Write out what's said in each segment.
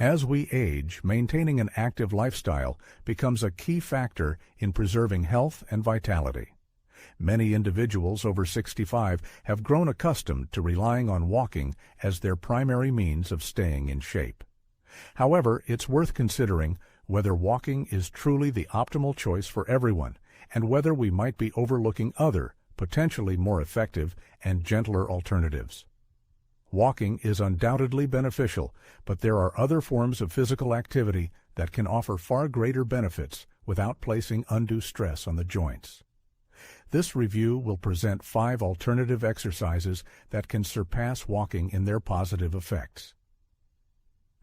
As we age, maintaining an active lifestyle becomes a key factor in preserving health and vitality. Many individuals over 65 have grown accustomed to relying on walking as their primary means of staying in shape. However, it's worth considering whether walking is truly the optimal choice for everyone, and whether we might be overlooking other, potentially more effective and gentler alternatives. Walking is undoubtedly beneficial, but there are other forms of physical activity that can offer far greater benefits without placing undue stress on the joints. This review will present 5 alternative exercises that can surpass walking in their positive effects.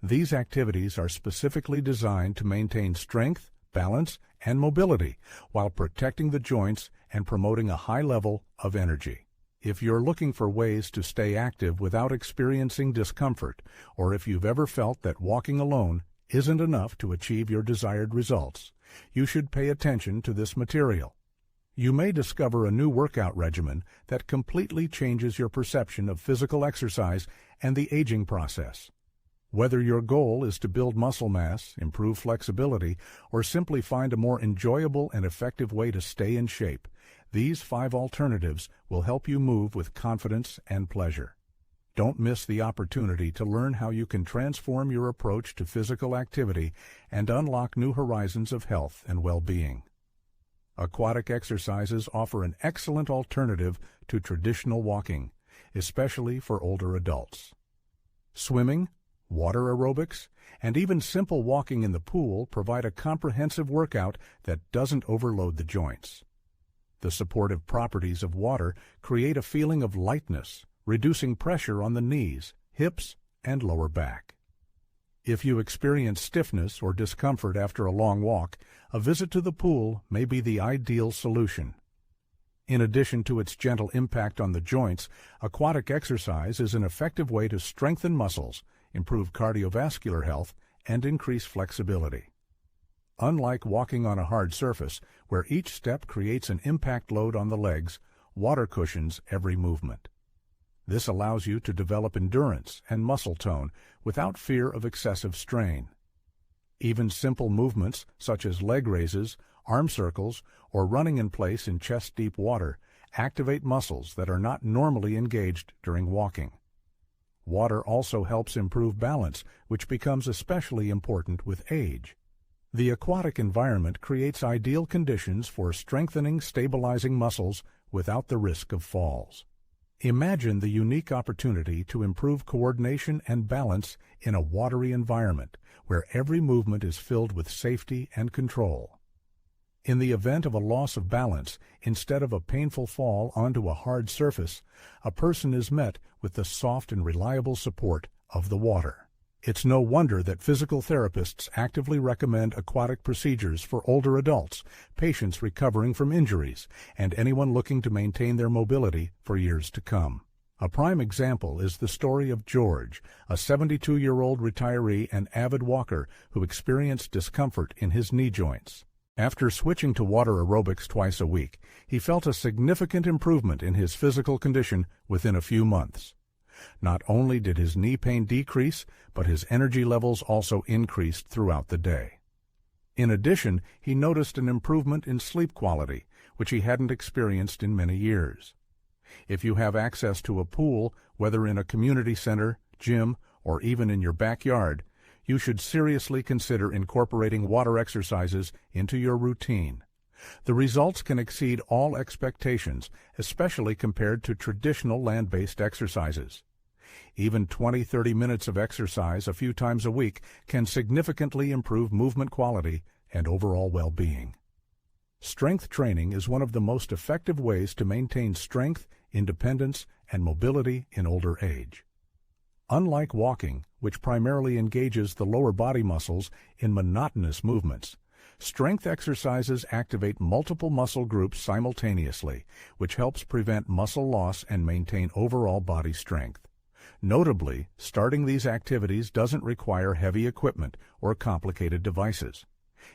These activities are specifically designed to maintain strength, balance, and mobility while protecting the joints and promoting a high level of energy. If you're looking for ways to stay active without experiencing discomfort, or if you've ever felt that walking alone isn't enough to achieve your desired results, you should pay attention to this material. You may discover a new workout regimen that completely changes your perception of physical exercise and the aging process. Whether your goal is to build muscle mass, improve flexibility, or simply find a more enjoyable and effective way to stay in shape, these 5 alternatives will help you move with confidence and pleasure. Don't miss the opportunity to learn how you can transform your approach to physical activity and unlock new horizons of health and well-being. Aquatic exercises offer an excellent alternative to traditional walking, especially for older adults. Swimming, water aerobics, and even simple walking in the pool provide a comprehensive workout that doesn't overload the joints. The supportive properties of water create a feeling of lightness, reducing pressure on the knees, hips, and lower back. If you experience stiffness or discomfort after a long walk, a visit to the pool may be the ideal solution. In addition to its gentle impact on the joints, aquatic exercise is an effective way to strengthen muscles, improve cardiovascular health, and increase flexibility. Unlike walking on a hard surface, where each step creates an impact load on the legs, water cushions every movement. This allows you to develop endurance and muscle tone without fear of excessive strain. Even simple movements such as leg raises, arm circles, or running in place in chest-deep water activate muscles that are not normally engaged during walking. Water also helps improve balance, which becomes especially important with age. The aquatic environment creates ideal conditions for strengthening, stabilizing muscles without the risk of falls. Imagine the unique opportunity to improve coordination and balance in a watery environment where every movement is filled with safety and control. In the event of a loss of balance, instead of a painful fall onto a hard surface, a person is met with the soft and reliable support of the water. It's no wonder that physical therapists actively recommend aquatic procedures for older adults, patients recovering from injuries, and anyone looking to maintain their mobility for years to come. A prime example is the story of George, a 72-year-old retiree and avid walker who experienced discomfort in his knee joints. After switching to water aerobics twice a week, he felt a significant improvement in his physical condition within a few months. Not only did his knee pain decrease, but his energy levels also increased throughout the day. In addition, he noticed an improvement in sleep quality, which he hadn't experienced in many years. If you have access to a pool, whether in a community center, gym, or even in your backyard, you should seriously consider incorporating water exercises into your routine. The results can exceed all expectations, especially compared to traditional land-based exercises. Even 20-30 minutes of exercise a few times a week can significantly improve movement quality and overall well-being. Strength training is one of the most effective ways to maintain strength, independence, and mobility in older age. Unlike walking, which primarily engages the lower body muscles in monotonous movements, strength exercises activate multiple muscle groups simultaneously, which helps prevent muscle loss and maintain overall body strength. Notably, starting these activities doesn't require heavy equipment or complicated devices.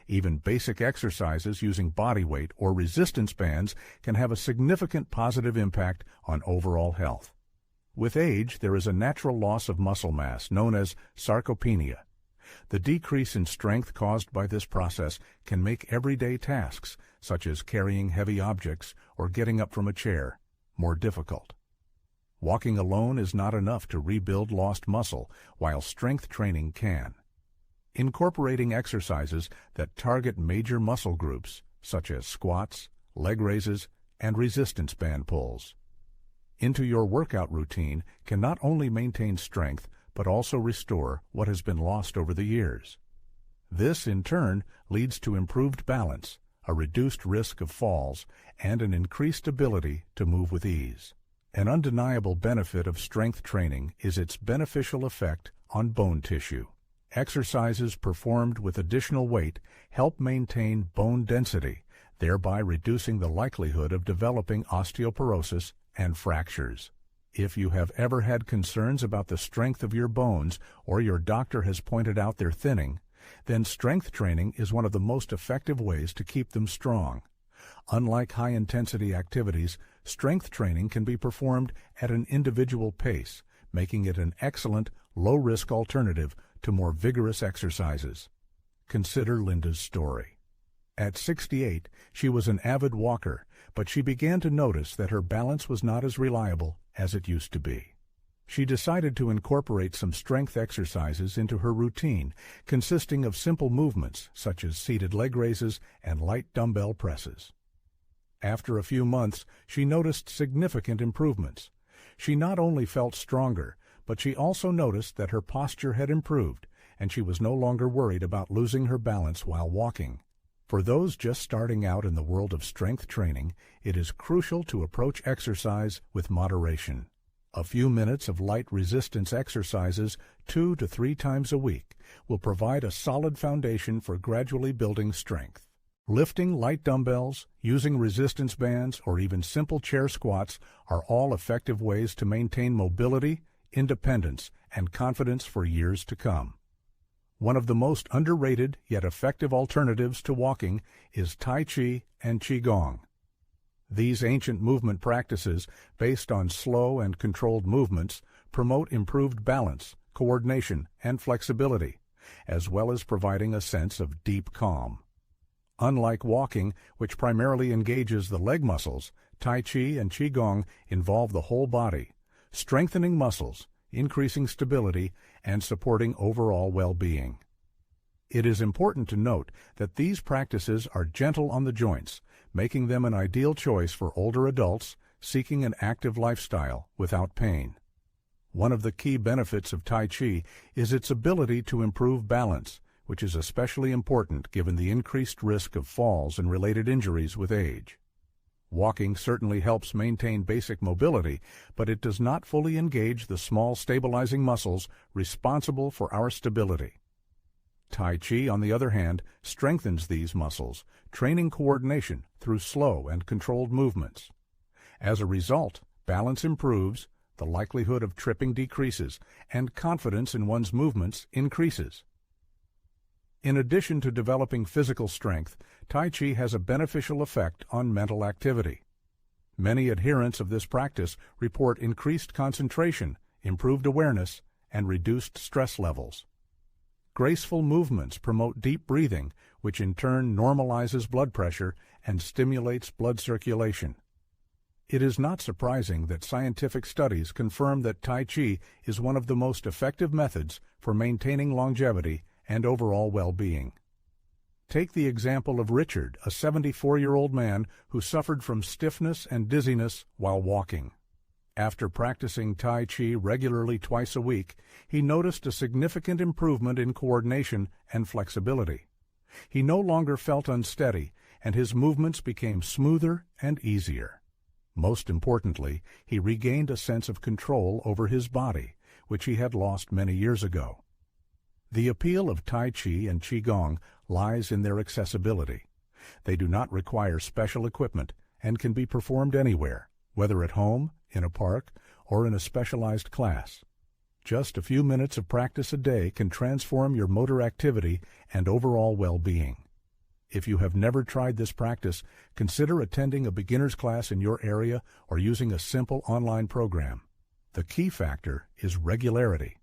Even basic exercises using body weight or resistance bands can have a significant positive impact on overall health. With age, there is a natural loss of muscle mass known as sarcopenia. The decrease in strength caused by this process can make everyday tasks, such as carrying heavy objects or getting up from a chair, more difficult. Walking alone is not enough to rebuild lost muscle, while strength training can. Incorporating exercises that target major muscle groups, such as squats, leg raises, and resistance band pulls, into your workout routine can not only maintain strength, but also restore what has been lost over the years. This, in turn, leads to improved balance, a reduced risk of falls, and an increased ability to move with ease. An undeniable benefit of strength training is its beneficial effect on bone tissue. Exercises performed with additional weight help maintain bone density, thereby reducing the likelihood of developing osteoporosis and fractures. If you have ever had concerns about the strength of your bones or your doctor has pointed out their thinning, then strength training is one of the most effective ways to keep them strong. Unlike high-intensity activities, strength training can be performed at an individual pace, making it an excellent, low-risk alternative to more vigorous exercises. Consider Linda's story. At 68, she was an avid walker, but she began to notice that her balance was not as reliable as it used to be. She decided to incorporate some strength exercises into her routine, consisting of simple movements such as seated leg raises and light dumbbell presses. After a few months, she noticed significant improvements. She not only felt stronger, but she also noticed that her posture had improved, and she was no longer worried about losing her balance while walking. For those just starting out in the world of strength training, it is crucial to approach exercise with moderation. A few minutes of light resistance exercises 2 to 3 times a week will provide a solid foundation for gradually building strength. Lifting light dumbbells, using resistance bands, or even simple chair squats are all effective ways to maintain mobility, independence, and confidence for years to come. One of the most underrated yet effective alternatives to walking is Tai Chi and Qigong. These ancient movement practices, based on slow and controlled movements, promote improved balance, coordination, and flexibility, as well as providing a sense of deep calm. Unlike walking, which primarily engages the leg muscles, Tai Chi and Qigong involve the whole body, strengthening muscles, increasing stability, and supporting overall well-being. It is important to note that these practices are gentle on the joints, making them an ideal choice for older adults seeking an active lifestyle without pain. One of the key benefits of Tai Chi is its ability to improve balance, which is especially important given the increased risk of falls and related injuries with age. Walking certainly helps maintain basic mobility, but it does not fully engage the small stabilizing muscles responsible for our stability. Tai Chi, on the other hand, strengthens these muscles, training coordination through slow and controlled movements. As a result, balance improves, the likelihood of tripping decreases, and confidence in one's movements increases. In addition to developing physical strength, Tai Chi has a beneficial effect on mental activity. Many adherents of this practice report increased concentration, improved awareness, and reduced stress levels. Graceful movements promote deep breathing, which in turn normalizes blood pressure and stimulates blood circulation. It is not surprising that scientific studies confirm that Tai Chi is one of the most effective methods for maintaining longevity and overall well-being. Take the example of Richard, a 74-year-old man who suffered from stiffness and dizziness while walking. After practicing Tai Chi regularly twice a week, he noticed a significant improvement in coordination and flexibility. He no longer felt unsteady, and his movements became smoother and easier. Most importantly, he regained a sense of control over his body, which he had lost many years ago. The appeal of Tai Chi and Qigong lies in their accessibility. They do not require special equipment and can be performed anywhere, whether at home, in a park, or in a specialized class. Just a few minutes of practice a day can transform your motor activity and overall well-being. If you have never tried this practice, consider attending a beginner's class in your area or using a simple online program. The key factor is regularity.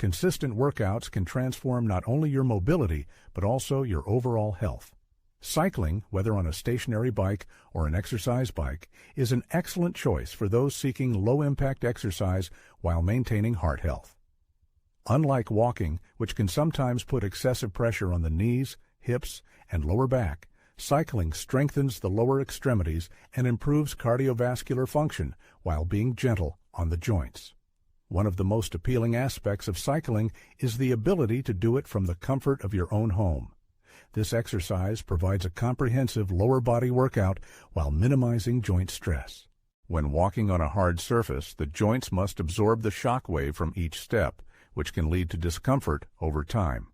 Consistent workouts can transform not only your mobility, but also your overall health. Cycling, whether on a stationary bike or an exercise bike, is an excellent choice for those seeking low-impact exercise while maintaining heart health. Unlike walking, which can sometimes put excessive pressure on the knees, hips, and lower back, cycling strengthens the lower extremities and improves cardiovascular function while being gentle on the joints. One of the most appealing aspects of cycling is the ability to do it from the comfort of your own home. This exercise provides a comprehensive lower body workout while minimizing joint stress. When walking on a hard surface, the joints must absorb the shock wave from each step, which can lead to discomfort over time.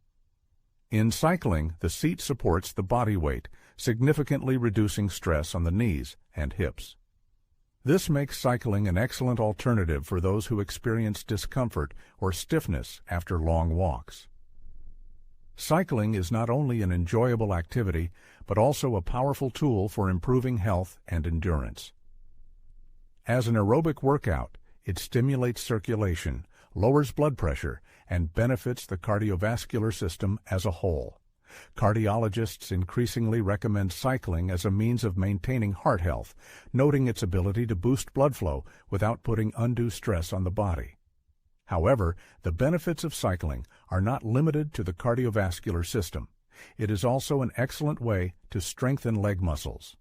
In cycling, the seat supports the body weight, significantly reducing stress on the knees and hips. This makes cycling an excellent alternative for those who experience discomfort or stiffness after long walks. Cycling is not only an enjoyable activity, but also a powerful tool for improving health and endurance. As an aerobic workout, it stimulates circulation, lowers blood pressure, and benefits the cardiovascular system as a whole. Cardiologists increasingly recommend cycling as a means of maintaining heart health, noting its ability to boost blood flow without putting undue stress on the body. However, the benefits of cycling are not limited to the cardiovascular system. It is also an excellent way to strengthen leg muscles.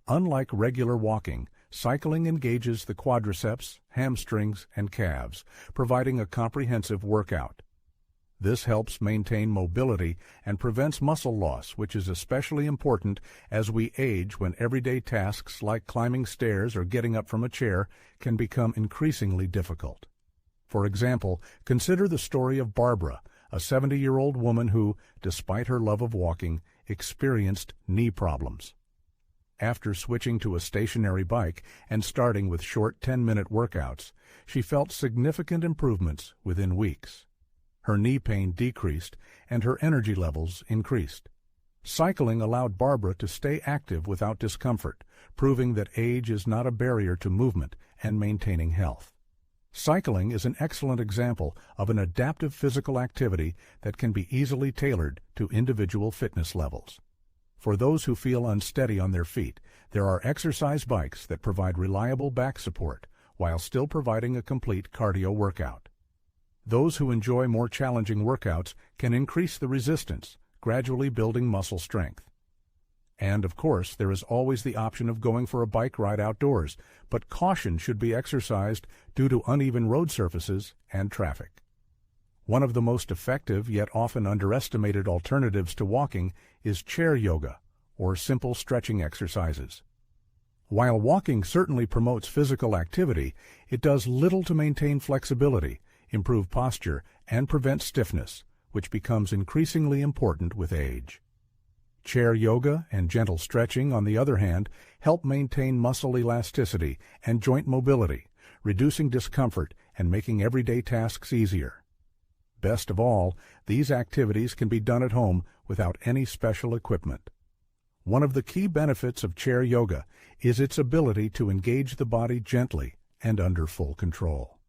Unlike regular walking, cycling engages the quadriceps, hamstrings, and calves, providing a comprehensive workout. This helps maintain mobility and prevents muscle loss, which is especially important as we age, when everyday tasks like climbing stairs or getting up from a chair can become increasingly difficult. For example, consider the story of Barbara, a 70-year-old woman who, despite her love of walking, experienced knee problems. After switching to a stationary bike and starting with short 10-minute workouts, she felt significant improvements within weeks. Her knee pain decreased and her energy levels increased. Cycling allowed Barbara to stay active without discomfort, proving that age is not a barrier to movement and maintaining health. Cycling is an excellent example of an adaptive physical activity that can be easily tailored to individual fitness levels. For those who feel unsteady on their feet, there are exercise bikes that provide reliable back support while still providing a complete cardio workout. Those who enjoy more challenging workouts can increase the resistance, gradually building muscle strength. And, of course, there is always the option of going for a bike ride outdoors, but caution should be exercised due to uneven road surfaces and traffic. One of the most effective yet often underestimated alternatives to walking is chair yoga, or simple stretching exercises. While walking certainly promotes physical activity, it does little to maintain flexibility, improve posture, and prevent stiffness, which becomes increasingly important with age. Chair yoga and gentle stretching, on the other hand, help maintain muscle elasticity and joint mobility, reducing discomfort and making everyday tasks easier. Best of all, these activities can be done at home without any special equipment. One of the key benefits of chair yoga is its ability to engage the body gently and under full control.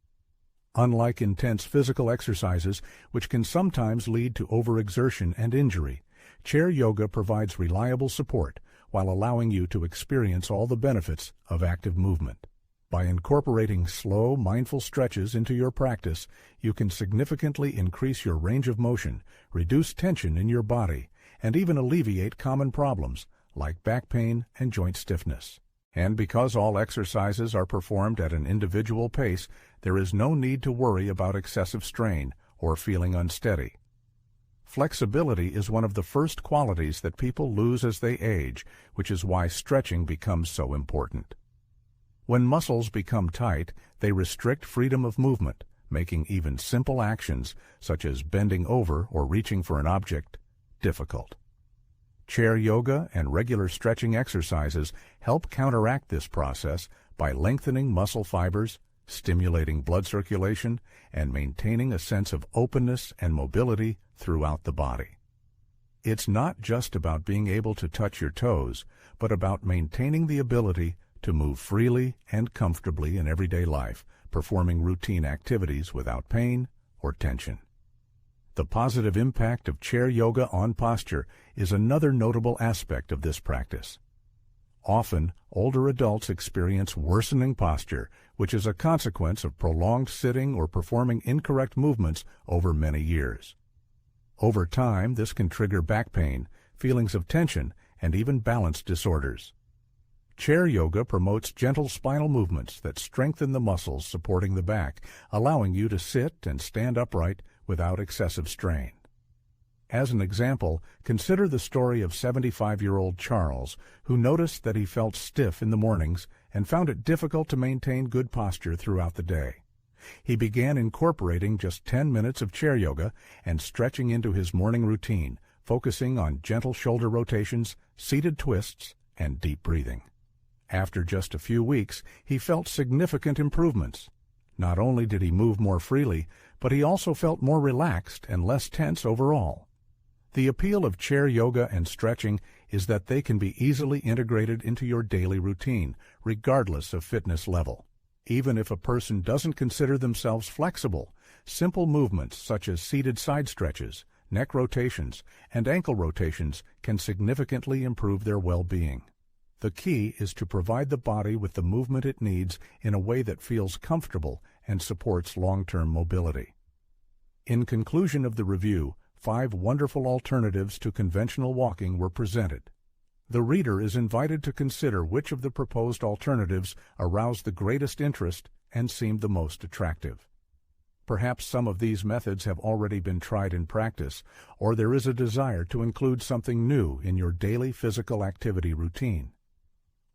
Unlike intense physical exercises, which can sometimes lead to overexertion and injury, chair yoga provides reliable support while allowing you to experience all the benefits of active movement. By incorporating slow, mindful stretches into your practice, you can significantly increase your range of motion, reduce tension in your body, and even alleviate common problems like back pain and joint stiffness. And because all exercises are performed at an individual pace, there is no need to worry about excessive strain or feeling unsteady. Flexibility is one of the first qualities that people lose as they age, which is why stretching becomes so important. When muscles become tight, they restrict freedom of movement, making even simple actions, such as bending over or reaching for an object, difficult. Chair yoga and regular stretching exercises help counteract this process by lengthening muscle fibers, stimulating blood circulation, and maintaining a sense of openness and mobility throughout the body. It's not just about being able to touch your toes, but about maintaining the ability to move freely and comfortably in everyday life, performing routine activities without pain or tension. The positive impact of chair yoga on posture is another notable aspect of this practice. Often, older adults experience worsening posture, which is a consequence of prolonged sitting or performing incorrect movements over many years. Over time, this can trigger back pain, feelings of tension, and even balance disorders. Chair yoga promotes gentle spinal movements that strengthen the muscles supporting the back, allowing you to sit and stand upright without excessive strain. As an example, consider the story of 75-year-old Charles, who noticed that he felt stiff in the mornings and found it difficult to maintain good posture throughout the day. He began incorporating just 10 minutes of chair yoga and stretching into his morning routine, focusing on gentle shoulder rotations, seated twists, and deep breathing. After just a few weeks, he felt significant improvements. Not only did he move more freely, but he also felt more relaxed and less tense overall. The appeal of chair yoga and stretching is that they can be easily integrated into your daily routine, regardless of fitness level. Even if a person doesn't consider themselves flexible, simple movements such as seated side stretches, neck rotations, and ankle rotations can significantly improve their well-being. The key is to provide the body with the movement it needs in a way that feels comfortable and supports long-term mobility. In conclusion of the review, 5 wonderful alternatives to conventional walking were presented. The reader is invited to consider which of the proposed alternatives aroused the greatest interest and seemed the most attractive. Perhaps some of these methods have already been tried in practice, or there is a desire to include something new in your daily physical activity routine.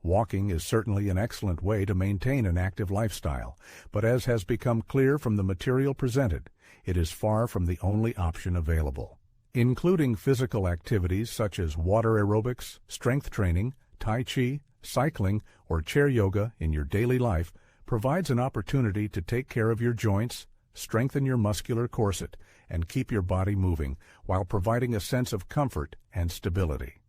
Walking is certainly an excellent way to maintain an active lifestyle, but as has become clear from the material presented, it is far from the only option available. Including physical activities such as water aerobics, strength training, tai chi, cycling, or chair yoga in your daily life provides an opportunity to take care of your joints, strengthen your muscular corset, and keep your body moving while providing a sense of comfort and stability.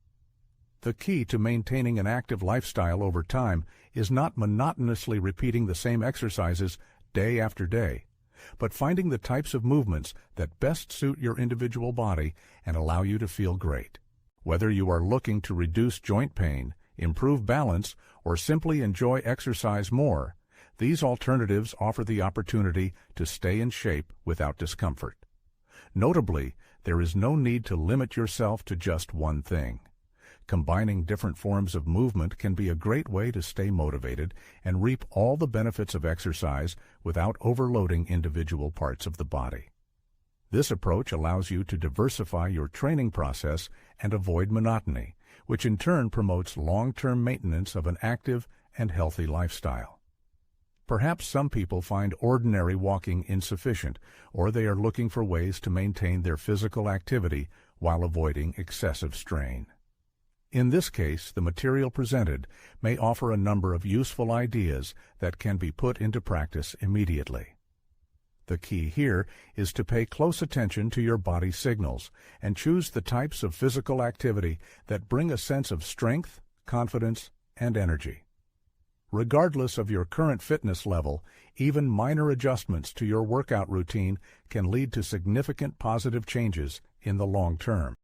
The key to maintaining an active lifestyle over time is not monotonously repeating the same exercises day after day, but finding the types of movements that best suit your individual body and allow you to feel great. Whether you are looking to reduce joint pain, improve balance, or simply enjoy exercise more, these alternatives offer the opportunity to stay in shape without discomfort. Notably, there is no need to limit yourself to just one thing. Combining different forms of movement can be a great way to stay motivated and reap all the benefits of exercise without overloading individual parts of the body. This approach allows you to diversify your training process and avoid monotony, which in turn promotes long-term maintenance of an active and healthy lifestyle. Perhaps some people find ordinary walking insufficient, or they are looking for ways to maintain their physical activity while avoiding excessive strain. In this case, the material presented may offer a number of useful ideas that can be put into practice immediately. The key here is to pay close attention to your body signals and choose the types of physical activity that bring a sense of strength, confidence, and energy. Regardless of your current fitness level, even minor adjustments to your workout routine can lead to significant positive changes in the long term.